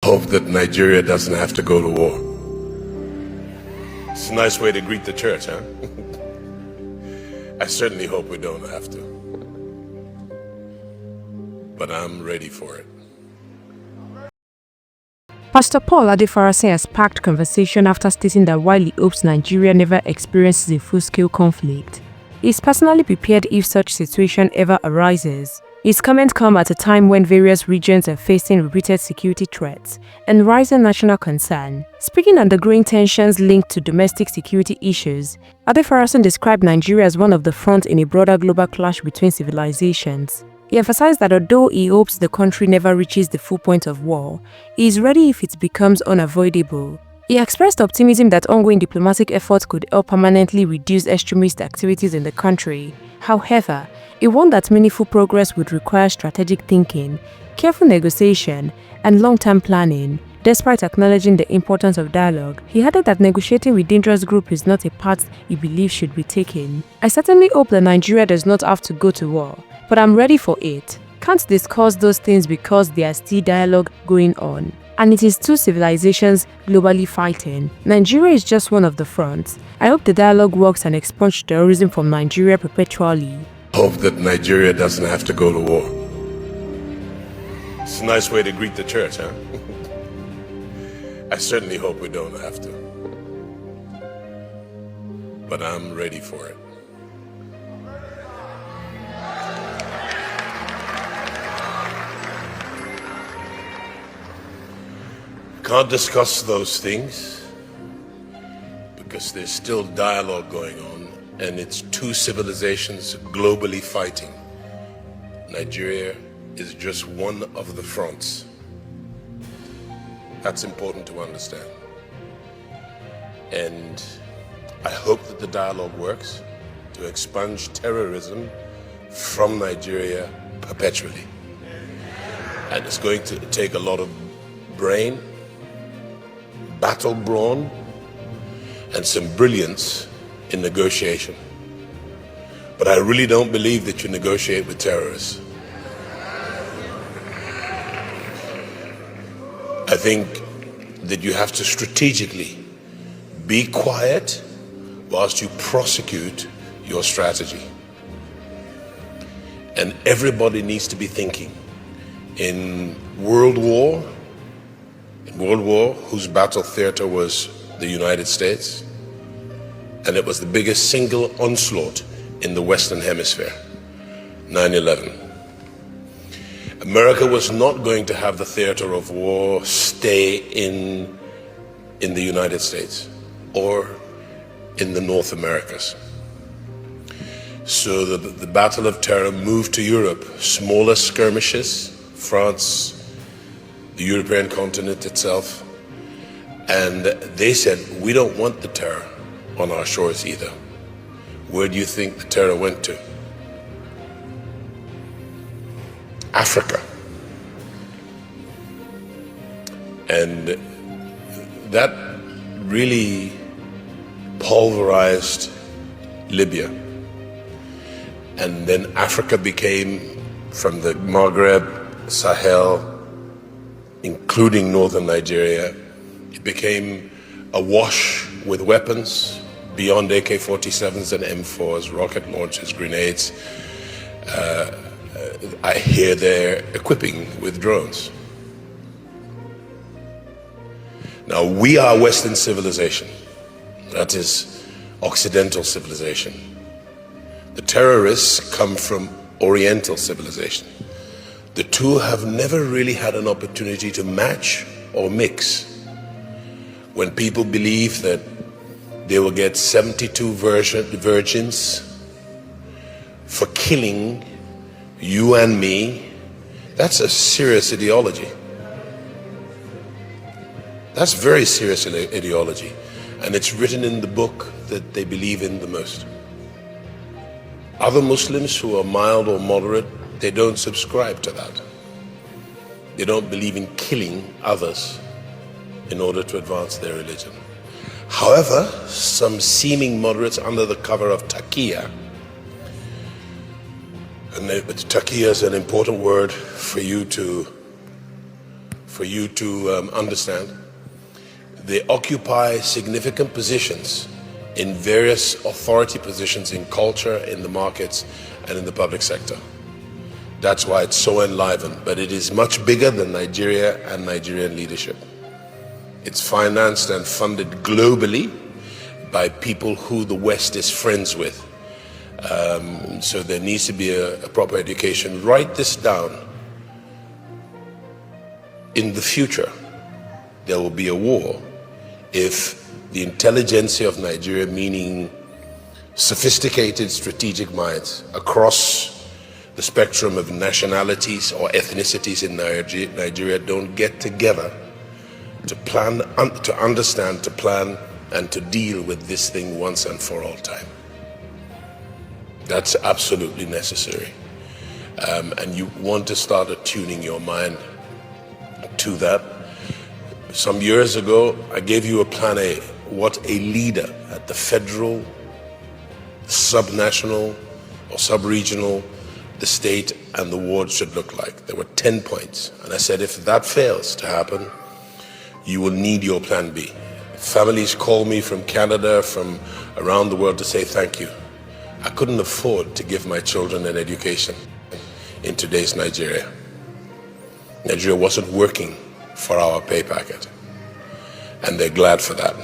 hope that Nigeria doesn't have to go to war. It's a nice way to greet the church, huh? I certainly hope we don't have to. But I'm ready for it. Pastor Paul Adefarasin has sparked conversation after stating that while he hopes Nigeria never experiences a full-scale conflict, he is personally prepared if such situation ever arises. His comments come at a time when various regions are facing repeated security threats and rising national concern. Speaking on the growing tensions linked to domestic security issues, Adefarasin described Nigeria as one of the fronts in a broader global clash between civilizations. He emphasized that although he hopes the country never reaches the full point of war, he is ready if it becomes unavoidable. He expressed optimism that ongoing diplomatic efforts could help permanently reduce extremist activities in the country. However, he warned that meaningful progress would require strategic thinking, careful negotiation, and long-term planning. Despite acknowledging the importance of dialogue, he added that negotiating with dangerous groups is not a path he believes should be taken. "I certainly hope that Nigeria does not have to go to war, but I'm ready for it. Can't discuss those things because there is still dialogue going on. And it is two civilizations globally fighting. Nigeria is just one of the fronts. I hope the dialogue works and expunge terrorism from Nigeria perpetually." Hope that Nigeria doesn't have to go to war. It's a nice way to greet the church, huh? I certainly hope we don't have to. But I'm ready for it. Can't discuss those things because there's still dialogue going on, and it's two civilizations globally fighting. Nigeria is just one of the fronts. That's important to understand. And I hope that the dialogue works to expunge terrorism from Nigeria perpetually. And it's going to take a lot of brain, battle brawn, and some brilliance in negotiation. But I really don't believe that you negotiate with terrorists. I think that you have to strategically be quiet whilst you prosecute your strategy. And everybody needs to be thinking. In World War, whose battle theater was the United States, and it was the biggest single onslaught in the Western Hemisphere, 9/11. America was not going to have the theater of war stay in the United States or in the North Americas. So the battle of terror moved to Europe, smaller skirmishes, France, the European continent itself, and they said, we don't want the terror on our shores either. Where do you think the terror went to? Africa. And that really pulverized Libya. And then Africa became, from the Maghreb, Sahel, including northern Nigeria, it became awash with weapons beyond AK-47s and M4s, rocket launchers, grenades. I hear they're equipping with drones. Now, we are Western civilization. That is Occidental civilization. The terrorists come from Oriental civilization. The two have never really had an opportunity to match or mix. When people believe that they will get 72 virgins for killing you and me, that's a serious ideology. That's very serious ideology. And it's written in the book that they believe in the most. Other Muslims who are mild or moderate, they don't subscribe to that. They don't believe in killing others in order to advance their religion. However, some seeming moderates under the cover of taqiyya, and taqiyya is an important word for you to for you to understand. They occupy significant positions in various authority positions in culture, in the markets, and in the public sector. That's why it's so enlivened, but it is much bigger than Nigeria and Nigerian leadership. It's financed and funded globally by people who the West is friends with. So there needs to be a proper education. Write this down. In the future, there will be a war if the intelligentsia of Nigeria, meaning sophisticated strategic minds across the spectrum of nationalities or ethnicities in Nigeria, don't get together to plan, to understand, to plan, and to deal with this thing once and for all time. That's absolutely necessary. And you want to start attuning your mind to that. Some years ago, I gave you a plan A, what a leader at the federal, subnational, or sub-regional, the state, and the ward should look like. There were 10 points. And I said, if that fails to happen, you will need your plan B. Families call me from Canada, from around the world to say thank you. I couldn't afford to give my children an education in today's Nigeria. Nigeria wasn't working for our pay packet, and they're glad for that.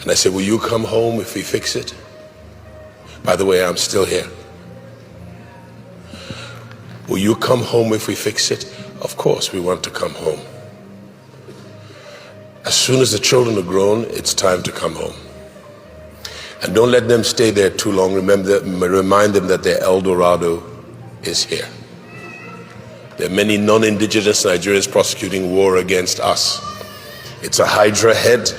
And I said, will you come home if we fix it? By the way, I'm still here. Will you come home if we fix it? Of course, we want to come home. As soon as the children are grown, it's time to come home. And don't let them stay there too long. Remind them that their El Dorado is here. There are many non-indigenous Nigerians prosecuting war against us. It's a Hydra head.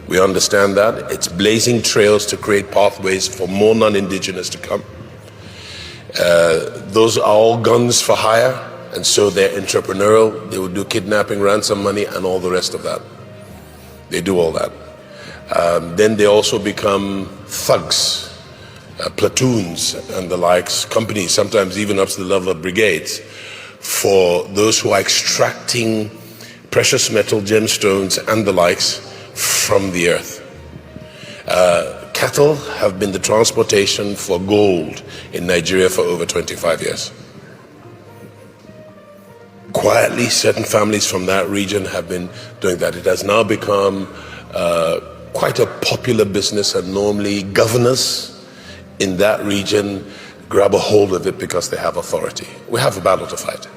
We understand that. It's blazing trails to create pathways for more non-indigenous to come. Those are all guns for hire, and so they're entrepreneurial. They will do kidnapping, ransom money, and all the rest of that. They do all that. Then they also become thugs, platoons and the likes, companies, sometimes even up to the level of brigades, for those who are extracting precious metal, gemstones, and the likes from the earth. Cattle have been the transportation for gold in Nigeria for over 25 years. Quietly, certain families from that region have been doing that. It has now become quite a popular business, and normally governors in that region grab a hold of it because they have authority. We have a battle to fight.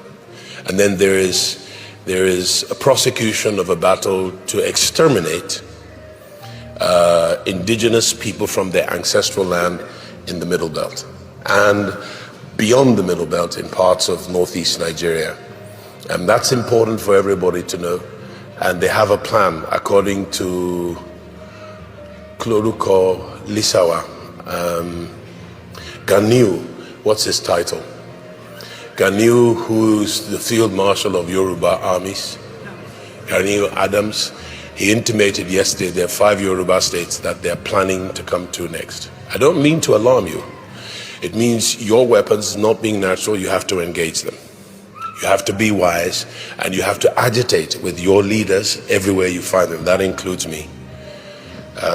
And then there is a prosecution of a battle to exterminate indigenous people from their ancestral land in the Middle Belt and beyond the Middle Belt in parts of northeast Nigeria. And that's important for everybody to know. And they have a plan according to Kloruko Lisawa. Ganiu, what's his title? Ganiu, who's the field marshal of Yoruba armies, Ganiu Adams, he intimated yesterday there are 5 Yoruba states that they're planning to come to next. I don't mean to alarm you. It means your weapons not being natural, you have to engage them. You have to be wise, and you have to agitate with your leaders everywhere you find them. That includes me,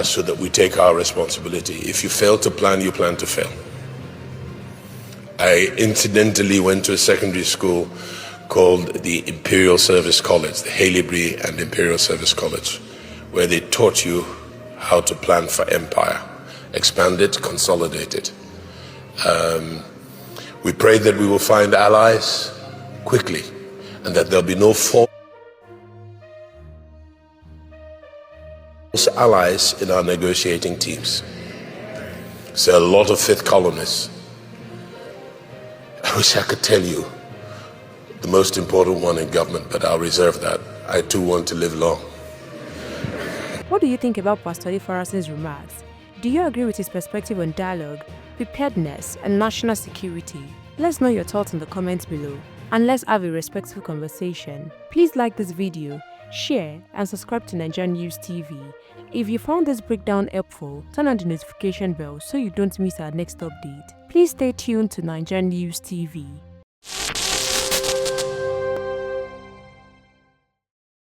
so that we take our responsibility. If you fail to plan, you plan to fail. I incidentally went to a secondary school called the Imperial Service College, the Haileybury and Imperial Service College, where they taught you how to plan for empire, expand it, consolidate it. We pray that we will find allies quickly, and that there'll be no false allies in our negotiating teams. So a lot of fifth columnists. I wish I could tell you the most important one in government, but I'll reserve that. I too want to live long. What do you think about Pastor Adefarasin's remarks? Do you agree with his perspective on dialogue, preparedness, and national security? Let's know your thoughts in the comments below, and let's have a respectful conversation. Please like this video, share, and subscribe to Naija News TV. If you found this breakdown helpful, turn on the notification bell so you don't miss our next update. Please stay tuned to Naija News TV.